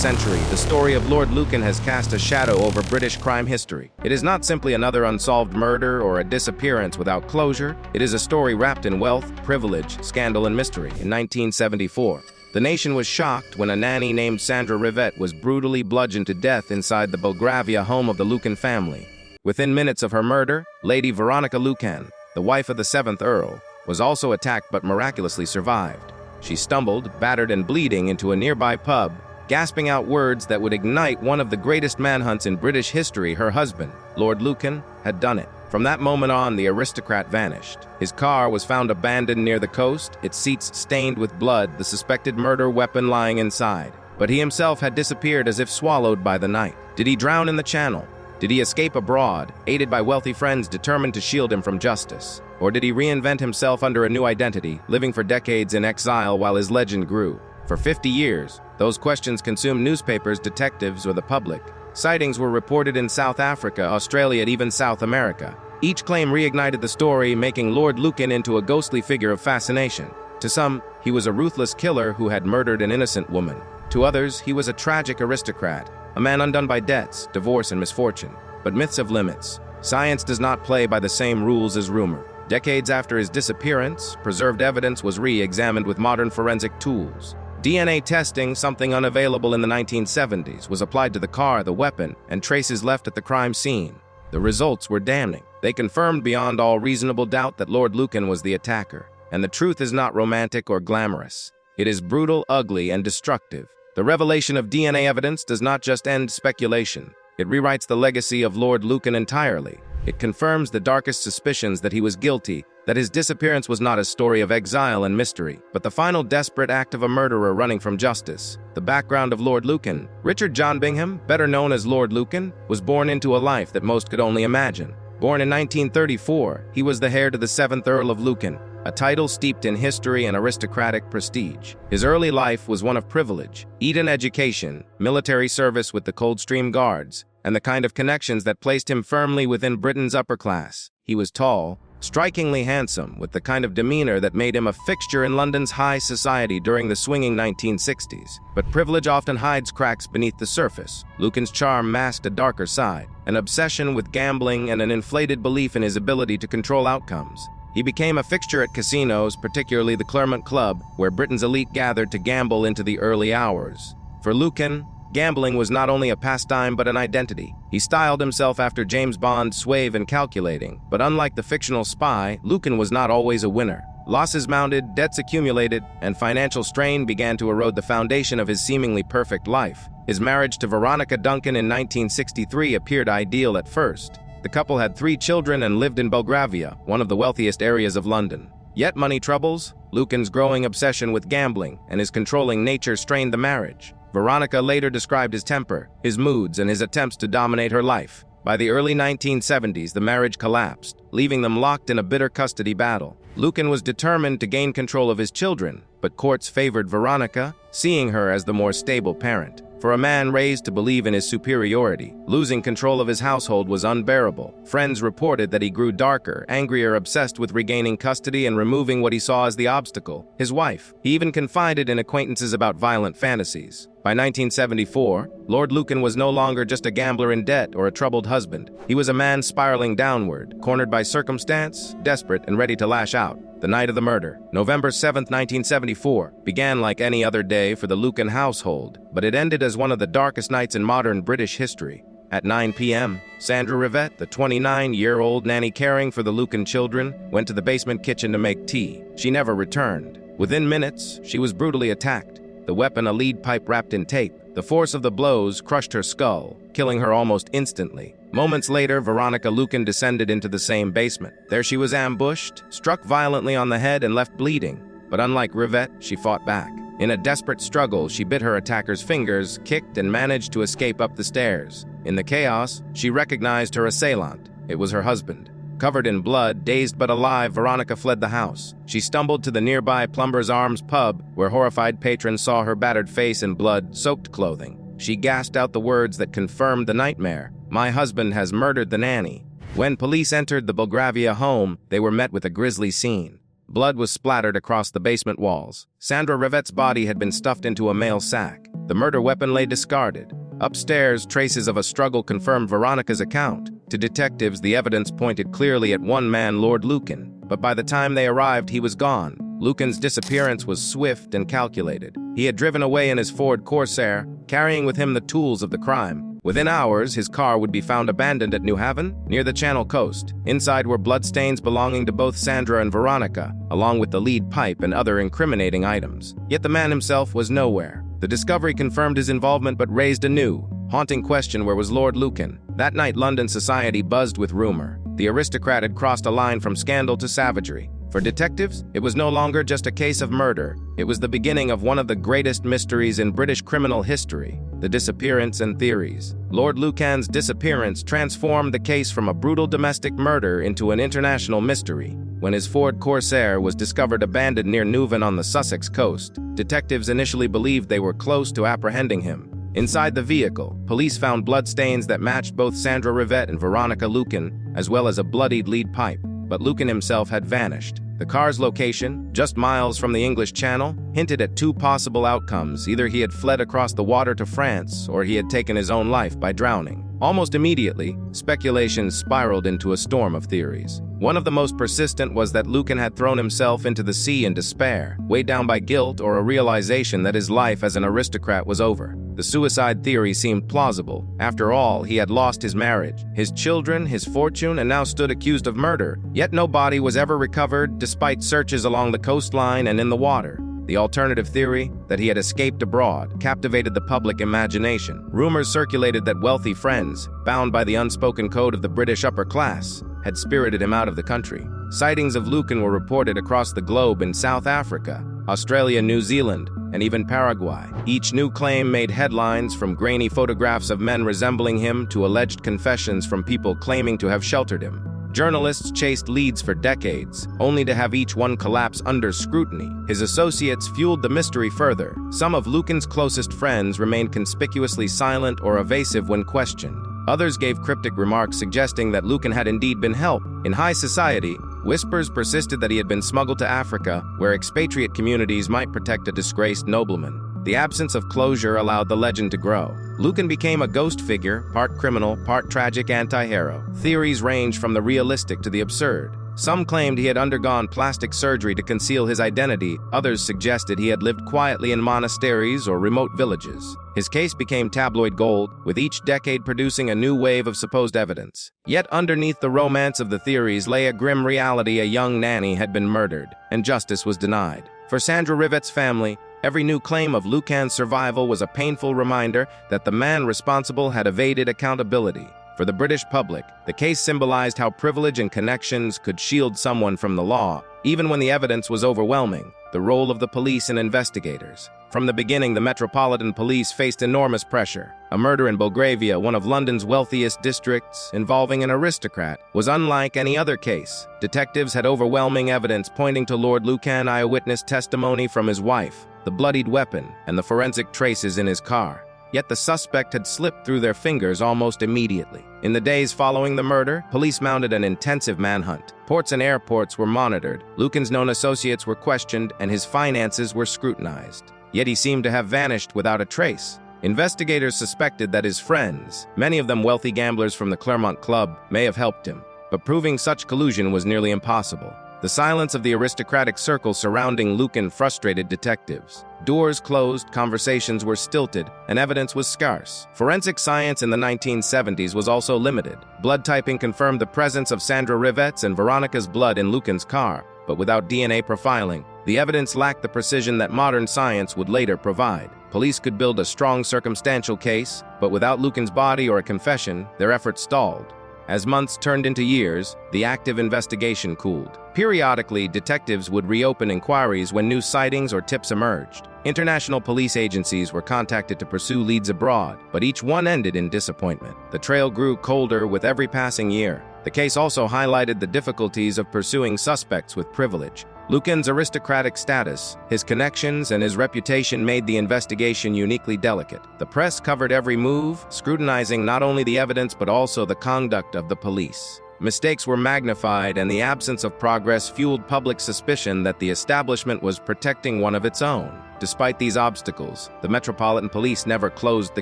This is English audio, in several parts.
century, the story of Lord Lucan has cast a shadow over British crime history. It is not simply another unsolved murder or a disappearance without closure. It is a story wrapped in wealth, privilege, scandal, and mystery. In 1974, the nation was shocked when a nanny named Sandra Rivett was brutally bludgeoned to death inside the Belgravia home of the Lucan family. Within minutes of her murder, Lady Veronica Lucan, the wife of the 7th Earl, was also attacked but miraculously survived. She stumbled, battered and bleeding, into a nearby pub, gasping out words that would ignite one of the greatest manhunts in British history. Her husband, Lord Lucan, had done it. From that moment on, the aristocrat vanished. His car was found abandoned near the coast, its seats stained with blood, the suspected murder weapon lying inside. But he himself had disappeared as if swallowed by the night. Did he drown in the Channel? Did he escape abroad, aided by wealthy friends determined to shield him from justice? Or did he reinvent himself under a new identity, living for decades in exile while his legend grew? For 50 years, those questions consumed newspapers, detectives, or the public. Sightings were reported in South Africa, Australia, and even South America. Each claim reignited the story, making Lord Lucan into a ghostly figure of fascination. To some, he was a ruthless killer who had murdered an innocent woman. To others, he was a tragic aristocrat, a man undone by debts, divorce, and misfortune. But myths have limits. Science does not play by the same rules as rumor. Decades after his disappearance, preserved evidence was re-examined with modern forensic tools. DNA testing, something unavailable in the 1970s, was applied to the car, the weapon, and traces left at the crime scene. The results were damning. They confirmed beyond all reasonable doubt that Lord Lucan was the attacker. And the truth is not romantic or glamorous. It is brutal, ugly, and destructive. The revelation of DNA evidence does not just end speculation. It rewrites the legacy of Lord Lucan entirely. It confirms the darkest suspicions that he was guilty, that his disappearance was not a story of exile and mystery, but the final desperate act of a murderer running from justice. The background of Lord Lucan. Richard John Bingham, better known as Lord Lucan, was born into a life that most could only imagine. Born in 1934, he was the heir to the 7th Earl of Lucan, a title steeped in history and aristocratic prestige. His early life was one of privilege, Eton education, military service with the Coldstream Guards, and the kind of connections that placed him firmly within Britain's upper class. He was tall, strikingly handsome, with the kind of demeanor that made him a fixture in London's high society during the swinging 1960s. But privilege often hides cracks beneath the surface. Lucan's charm masked a darker side, an obsession with gambling and an inflated belief in his ability to control outcomes. He became a fixture at casinos, particularly the Clermont Club, where Britain's elite gathered to gamble into the early hours. For Lucan, gambling was not only a pastime but an identity. He styled himself after James Bond, suave and calculating, but unlike the fictional spy, Lucan was not always a winner. Losses mounted, debts accumulated, and financial strain began to erode the foundation of his seemingly perfect life. His marriage to Veronica Duncan in 1963 appeared ideal at first. The couple had 3 children and lived in Belgravia, one of the wealthiest areas of London. Yet money troubles, Lucan's growing obsession with gambling, and his controlling nature strained the marriage. Veronica later described his temper, his moods, and his attempts to dominate her life. By the early 1970s, the marriage collapsed, leaving them locked in a bitter custody battle. Lucan was determined to gain control of his children, but courts favored Veronica, seeing her as the more stable parent. For a man raised to believe in his superiority, losing control of his household was unbearable. Friends reported that he grew darker, angrier, obsessed with regaining custody and removing what he saw as the obstacle, his wife. He even confided in acquaintances about violent fantasies. By 1974, Lord Lucan was no longer just a gambler in debt or a troubled husband. He was a man spiraling downward, cornered by circumstance, desperate and ready to lash out. The night of the murder, November 7, 1974, began like any other day for the Lucan household, but it ended as one of the darkest nights in modern British history. At 9 p.m., Sandra Rivett, the 29-year-old nanny caring for the Lucan children, went to the basement kitchen to make tea. She never returned. Within minutes, she was brutally attacked. The weapon, a lead pipe wrapped in tape. The force of the blows crushed her skull, killing her almost instantly. Moments later, Veronica Lucan descended into the same basement. There she was ambushed, struck violently on the head and left bleeding. But unlike Rivett, she fought back. In a desperate struggle, she bit her attacker's fingers, kicked, and managed to escape up the stairs. In the chaos, she recognized her assailant. It was her husband. Covered in blood, dazed but alive, Veronica fled the house. She stumbled to the nearby Plumber's Arms pub, where horrified patrons saw her battered face and blood-soaked clothing. She gasped out the words that confirmed the nightmare. "My husband has murdered the nanny." When police entered the Belgravia home, they were met with a grisly scene. Blood was splattered across the basement walls. Sandra Rivett's body had been stuffed into a mail sack. The murder weapon lay discarded. Upstairs, traces of a struggle confirmed Veronica's account. To detectives, the evidence pointed clearly at one man, Lord Lucan. But by the time they arrived, he was gone. Lucan's disappearance was swift and calculated. He had driven away in his Ford Corsair, carrying with him the tools of the crime. Within hours, his car would be found abandoned at New Haven, near the Channel coast. Inside were bloodstains belonging to both Sandra and Veronica, along with the lead pipe and other incriminating items. Yet the man himself was nowhere. The discovery confirmed his involvement but raised a new, haunting question: where was Lord Lucan? That night, London society buzzed with rumor. The aristocrat had crossed a line from scandal to savagery. For detectives, it was no longer just a case of murder. It was the beginning of one of the greatest mysteries in British criminal history: the disappearance and theories. Lord Lucan's disappearance transformed the case from a brutal domestic murder into an international mystery. When his Ford Corsair was discovered abandoned near Newven on the Sussex coast, detectives initially believed they were close to apprehending him. Inside the vehicle, police found bloodstains that matched both Sandra Rivett and Veronica Lucan, as well as a bloodied lead pipe. But Lucan himself had vanished. The car's location, just miles from the English Channel, hinted at two possible outcomes: either he had fled across the water to France, or he had taken his own life by drowning. Almost immediately, speculations spiraled into a storm of theories. One of the most persistent was that Lucan had thrown himself into the sea in despair, weighed down by guilt or a realization that his life as an aristocrat was over. The suicide theory seemed plausible. After all, he had lost his marriage, his children, his fortune, and now stood accused of murder. Yet no body was ever recovered, despite searches along the coastline and in the water. The alternative theory, that he had escaped abroad, captivated the public imagination. Rumors circulated that wealthy friends, bound by the unspoken code of the British upper class, had spirited him out of the country. Sightings of Lucan were reported across the globe in South Africa, Australia, New Zealand, and even Paraguay. Each new claim made headlines, from grainy photographs of men resembling him to alleged confessions from people claiming to have sheltered him. Journalists chased leads for decades, only to have each one collapse under scrutiny. His associates fueled the mystery further. Some of Lucan's closest friends remained conspicuously silent or evasive when questioned. Others gave cryptic remarks suggesting that Lucan had indeed been helped. In high society, whispers persisted that he had been smuggled to Africa, where expatriate communities might protect a disgraced nobleman. The absence of closure allowed the legend to grow. Lucan became a ghost figure, part criminal, part tragic anti-hero. Theories ranged from the realistic to the absurd. Some claimed he had undergone plastic surgery to conceal his identity. Others suggested he had lived quietly in monasteries or remote villages. His case became tabloid gold, with each decade producing a new wave of supposed evidence. Yet underneath the romance of the theories lay a grim reality: a young nanny had been murdered, and justice was denied. For Sandra Rivett's family, every new claim of Lucan's survival was a painful reminder that the man responsible had evaded accountability. For the British public, the case symbolized how privilege and connections could shield someone from the law, even when the evidence was overwhelming. The role of the police and investigators. From the beginning, the Metropolitan Police faced enormous pressure. A murder in Belgravia, one of London's wealthiest districts, involving an aristocrat, was unlike any other case. Detectives had overwhelming evidence pointing to Lord Lucan, eyewitness testimony from his wife, the bloodied weapon, and the forensic traces in his car. Yet the suspect had slipped through their fingers almost immediately. In the days following the murder, police mounted an intensive manhunt. Ports and airports were monitored, Lucan's known associates were questioned, and his finances were scrutinized. Yet he seemed to have vanished without a trace. Investigators suspected that his friends, many of them wealthy gamblers from the Claremont Club, may have helped him. But proving such collusion was nearly impossible. The silence of the aristocratic circle surrounding Lucan frustrated detectives. Doors closed, conversations were stilted, and evidence was scarce. Forensic science in the 1970s was also limited. Blood typing confirmed the presence of Sandra Rivett's and Veronica's blood in Lucan's car, but without DNA profiling, the evidence lacked the precision that modern science would later provide. Police could build a strong circumstantial case, but without Lucan's body or a confession, their efforts stalled. As months turned into years, the active investigation cooled. Periodically, detectives would reopen inquiries when new sightings or tips emerged. International police agencies were contacted to pursue leads abroad, but each one ended in disappointment. The trail grew colder with every passing year. The case also highlighted the difficulties of pursuing suspects with privilege. Lucan's aristocratic status, his connections, and his reputation made the investigation uniquely delicate. The press covered every move, scrutinizing not only the evidence but also the conduct of the police. Mistakes were magnified, and the absence of progress fueled public suspicion that the establishment was protecting one of its own. Despite these obstacles, the Metropolitan Police never closed the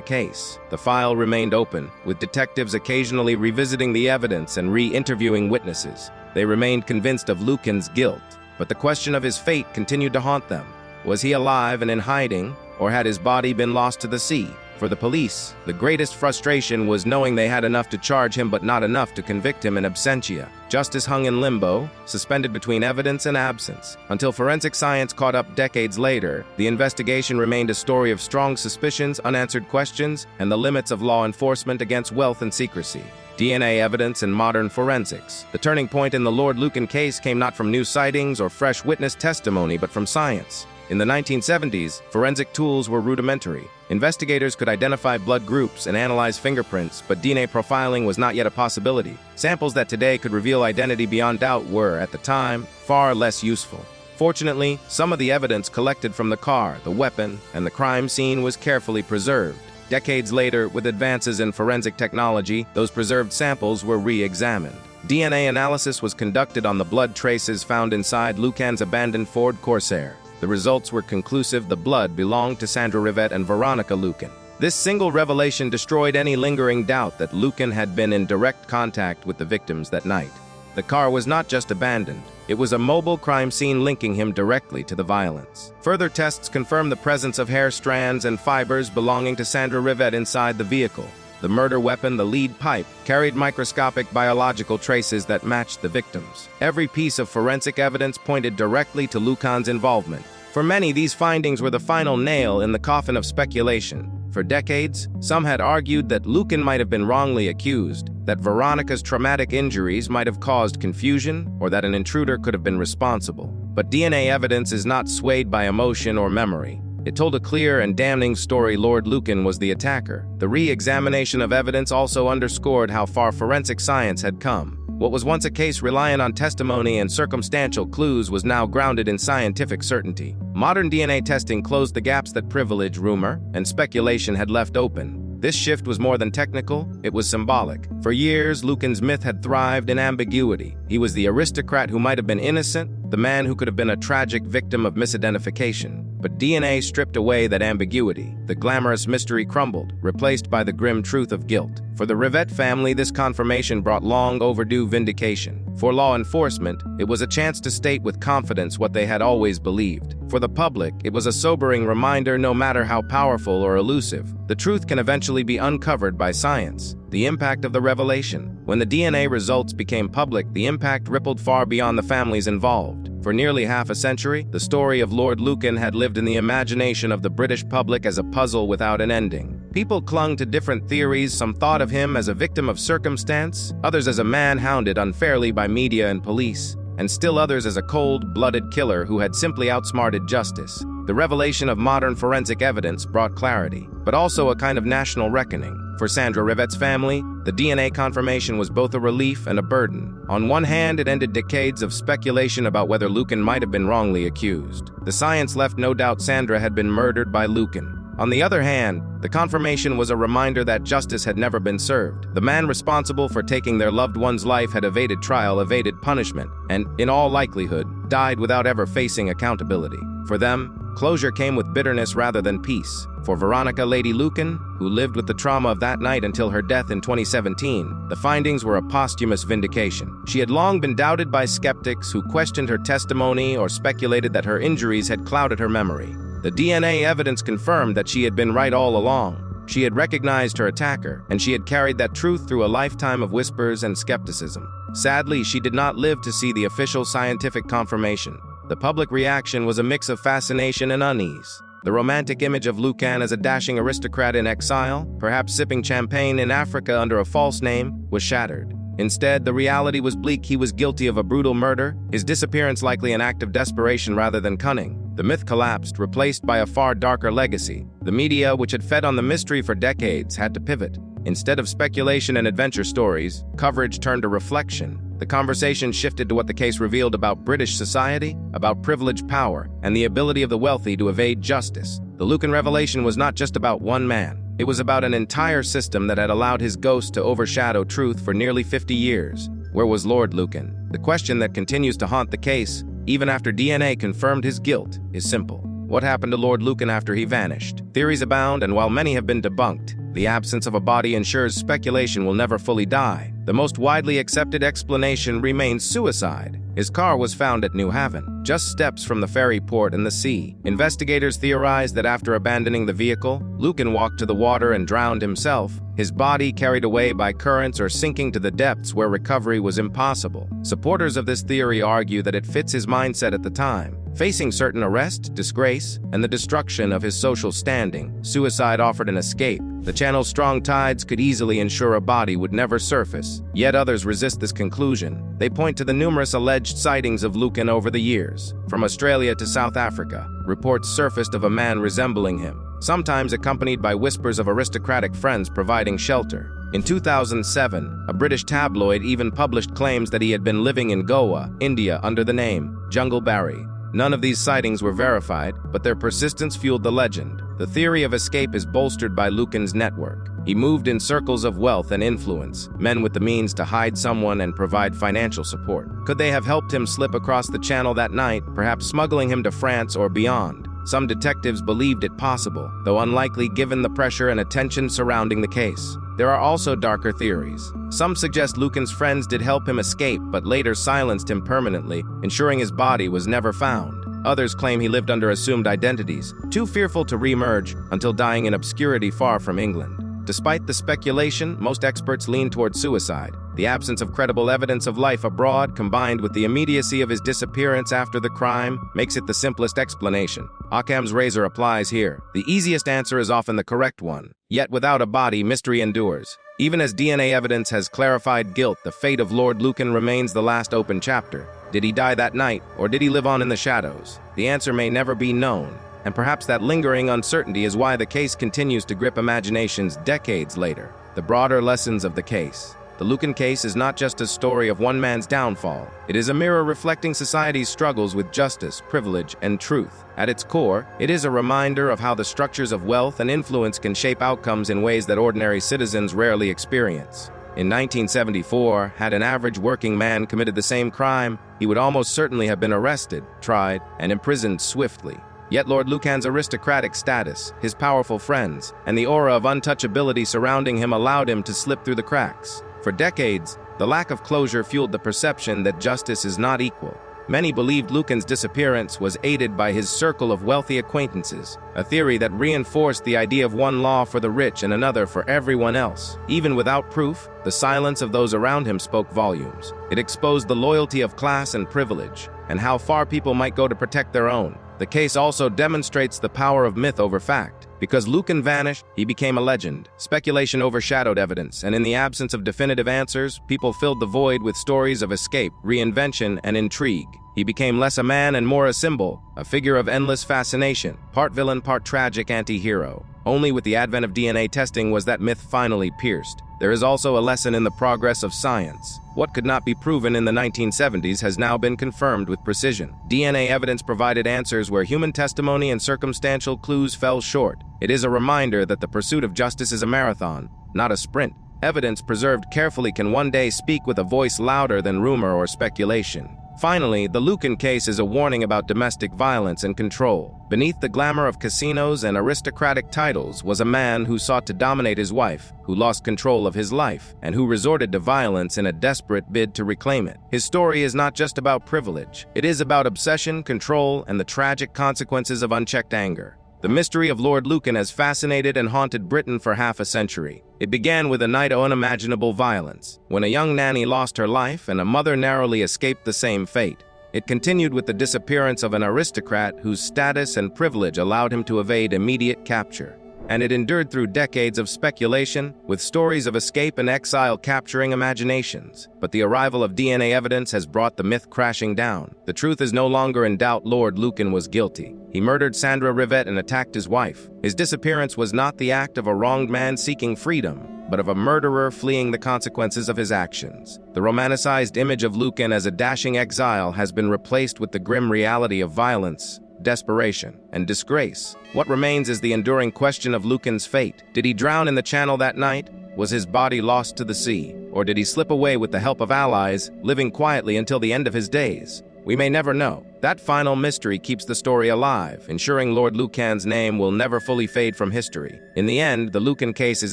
case. The file remained open, with detectives occasionally revisiting the evidence and re-interviewing witnesses. They remained convinced of Lucan's guilt, but the question of his fate continued to haunt them. Was he alive and in hiding, or had his body been lost to the sea? For the police, the greatest frustration was knowing they had enough to charge him but not enough to convict him in absentia. Justice hung in limbo, suspended between evidence and absence. Until forensic science caught up decades later, the investigation remained a story of strong suspicions, unanswered questions, and the limits of law enforcement against wealth and secrecy. DNA evidence and modern forensics. The turning point in the Lord Lucan case came not from new sightings or fresh witness testimony, but from science. In the 1970s, forensic tools were rudimentary. Investigators could identify blood groups and analyze fingerprints, but DNA profiling was not yet a possibility. Samples that today could reveal identity beyond doubt were, at the time, far less useful. Fortunately, some of the evidence collected from the car, the weapon, and the crime scene was carefully preserved. Decades later, with advances in forensic technology, those preserved samples were re-examined. DNA analysis was conducted on the blood traces found inside Lucan's abandoned Ford Corsair. The results were conclusive. The blood belonged to Sandra Rivett and Veronica Lucan. This single revelation destroyed any lingering doubt that Lucan had been in direct contact with the victims that night. The car was not just abandoned. It was a mobile crime scene linking him directly to the violence. Further tests confirmed the presence of hair strands and fibers belonging to Sandra Rivett inside the vehicle. The murder weapon, the lead pipe, carried microscopic biological traces that matched the victims. Every piece of forensic evidence pointed directly to Lucan's involvement. For many, these findings were the final nail in the coffin of speculation. For decades, some had argued that Lucan might have been wrongly accused, that Veronica's traumatic injuries might have caused confusion, or that an intruder could have been responsible. But DNA evidence is not swayed by emotion or memory. It told a clear and damning story. Lord Lucan was the attacker. The re-examination of evidence also underscored how far forensic science had come. What was once a case reliant on testimony and circumstantial clues was now grounded in scientific certainty. Modern DNA testing closed the gaps that privilege, rumor, and speculation had left open. This shift was more than technical, it was symbolic. For years, Lucan's myth had thrived in ambiguity. He was the aristocrat who might have been innocent, the man who could have been a tragic victim of misidentification. But DNA stripped away that ambiguity. The glamorous mystery crumbled, replaced by the grim truth of guilt. For the Rivett family, this confirmation brought long overdue vindication. For law enforcement, it was a chance to state with confidence what they had always believed. For the public, it was a sobering reminder, no matter how powerful or elusive, the truth can eventually be uncovered by science. The impact of the revelation. When the DNA results became public, the impact rippled far beyond the families involved. For nearly half a century, the story of Lord Lucan had lived in the imagination of the British public as a puzzle without an ending. People clung to different theories. Some thought of him as a victim of circumstance, others as a man hounded unfairly by media and police, and still others as a cold-blooded killer who had simply outsmarted justice. The revelation of modern forensic evidence brought clarity, but also a kind of national reckoning. For Sandra Rivett's family, the DNA confirmation was both a relief and a burden. On one hand, it ended decades of speculation about whether Lucan might have been wrongly accused. The science left no doubt Sandra had been murdered by Lucan. On the other hand, the confirmation was a reminder that justice had never been served. The man responsible for taking their loved one's life had evaded trial, evaded punishment, and, in all likelihood, died without ever facing accountability. For them, closure came with bitterness rather than peace. For Veronica Lady Lucan, who lived with the trauma of that night until her death in 2017, the findings were a posthumous vindication. She had long been doubted by skeptics who questioned her testimony or speculated that her injuries had clouded her memory. The DNA evidence confirmed that she had been right all along. She had recognized her attacker, and she had carried that truth through a lifetime of whispers and skepticism. Sadly, she did not live to see the official scientific confirmation. The public reaction was a mix of fascination and unease. The romantic image of Lucan as a dashing aristocrat in exile, perhaps sipping champagne in Africa under a false name, was shattered. Instead, the reality was bleak. He was guilty of a brutal murder, his disappearance likely an act of desperation rather than cunning. The myth collapsed, replaced by a far darker legacy. The media, which had fed on the mystery for decades, had to pivot. Instead of speculation and adventure stories, coverage turned to reflection. The conversation shifted to what the case revealed about British society, about privileged power, and the ability of the wealthy to evade justice. The Lucan revelation was not just about one man. It was about an entire system that had allowed his ghost to overshadow truth for nearly 50 years. Where was Lord Lucan? The question that continues to haunt the case, even after DNA confirmed his guilt, is simple. What happened to Lord Lucan after he vanished? Theories abound, and while many have been debunked, the absence of a body ensures speculation will never fully die. The most widely accepted explanation remains suicide. His car was found at New Haven, just steps from the ferry port and the sea. Investigators theorize that after abandoning the vehicle, Lucan walked to the water and drowned himself, his body carried away by currents or sinking to the depths where recovery was impossible. Supporters of this theory argue that it fits his mindset at the time. Facing certain arrest, disgrace, and the destruction of his social standing, suicide offered an escape. The channel's strong tides could easily ensure a body would never surface. Yet others resist this conclusion. They point to the numerous alleged sightings of Lucan over the years. From Australia to South Africa, reports surfaced of a man resembling him, sometimes accompanied by whispers of aristocratic friends providing shelter. In 2007, a British tabloid even published claims that he had been living in Goa, India under the name Jungle Barry. None of these sightings were verified, but their persistence fueled the legend. The theory of escape is bolstered by Lucan's network. He moved in circles of wealth and influence, men with the means to hide someone and provide financial support. Could they have helped him slip across the channel that night, perhaps smuggling him to France or beyond? Some detectives believed it possible, though unlikely given the pressure and attention surrounding the case. There are also darker theories. Some suggest Lucan's friends did help him escape, but later silenced him permanently, ensuring his body was never found. Others claim he lived under assumed identities, too fearful to re-emerge until dying in obscurity far from England. Despite the speculation, most experts lean toward suicide. The absence of credible evidence of life abroad, combined with the immediacy of his disappearance after the crime, makes it the simplest explanation. Occam's razor applies here. The easiest answer is often the correct one. Yet without a body, mystery endures. Even as DNA evidence has clarified guilt, the fate of Lord Lucan remains the last open chapter. Did he die that night, or did he live on in the shadows? The answer may never be known, and perhaps that lingering uncertainty is why the case continues to grip imaginations decades later. The broader lessons of the case. The Lucan case is not just a story of one man's downfall. It is a mirror reflecting society's struggles with justice, privilege, and truth. At its core, it is a reminder of how the structures of wealth and influence can shape outcomes in ways that ordinary citizens rarely experience. In 1974, had an average working man committed the same crime, he would almost certainly have been arrested, tried, and imprisoned swiftly. Yet Lord Lucan's aristocratic status, his powerful friends, and the aura of untouchability surrounding him allowed him to slip through the cracks. For decades, the lack of closure fueled the perception that justice is not equal. Many believed Lucan's disappearance was aided by his circle of wealthy acquaintances, a theory that reinforced the idea of one law for the rich and another for everyone else. Even without proof, the silence of those around him spoke volumes. It exposed the loyalty of class and privilege, and how far people might go to protect their own. The case also demonstrates the power of myth over fact. Because Lucan vanished, he became a legend. Speculation overshadowed evidence, and in the absence of definitive answers, people filled the void with stories of escape, reinvention, and intrigue. He became less a man and more a symbol, a figure of endless fascination, part villain, part tragic anti-hero. Only with the advent of DNA testing was that myth finally pierced. There is also a lesson in the progress of science. What could not be proven in the 1970s has now been confirmed with precision. DNA evidence provided answers where human testimony and circumstantial clues fell short. It is a reminder that the pursuit of justice is a marathon, not a sprint. Evidence preserved carefully can one day speak with a voice louder than rumor or speculation. Finally, the Lucan case is a warning about domestic violence and control. Beneath the glamour of casinos and aristocratic titles was a man who sought to dominate his wife, who lost control of his life, and who resorted to violence in a desperate bid to reclaim it. His story is not just about privilege. It is about obsession, control, and the tragic consequences of unchecked anger. The mystery of Lord Lucan has fascinated and haunted Britain for half a century. It began with a night of unimaginable violence, when a young nanny lost her life and a mother narrowly escaped the same fate. It continued with the disappearance of an aristocrat whose status and privilege allowed him to evade immediate capture. And it endured through decades of speculation, with stories of escape and exile capturing imaginations. But the arrival of DNA evidence has brought the myth crashing down. The truth is no longer in doubt. Lord Lucan was guilty. He murdered Sandra Rivett and attacked his wife. His disappearance was not the act of a wronged man seeking freedom, but of a murderer fleeing the consequences of his actions. The romanticized image of Lucan as a dashing exile has been replaced with the grim reality of violence, desperation, and disgrace. What remains is the enduring question of Lucan's fate. Did he drown in the Channel that night? Was his body lost to the sea? Or did he slip away with the help of allies, living quietly until the end of his days? We may never know. That final mystery keeps the story alive, ensuring Lord Lucan's name will never fully fade from history. In the end, the Lucan case is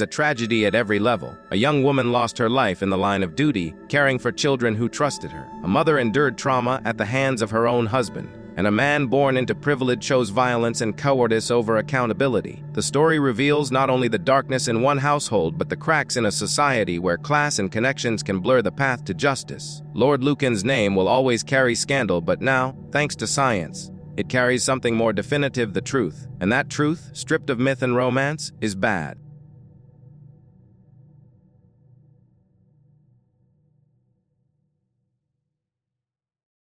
a tragedy at every level. A young woman lost her life in the line of duty, caring for children who trusted her. A mother endured trauma at the hands of her own husband. And a man born into privilege chose violence and cowardice over accountability. The story reveals not only the darkness in one household, but the cracks in a society where class and connections can blur the path to justice. Lord Lucan's name will always carry scandal, but now, thanks to science, it carries something more definitive: the truth. And that truth, stripped of myth and romance, is bad.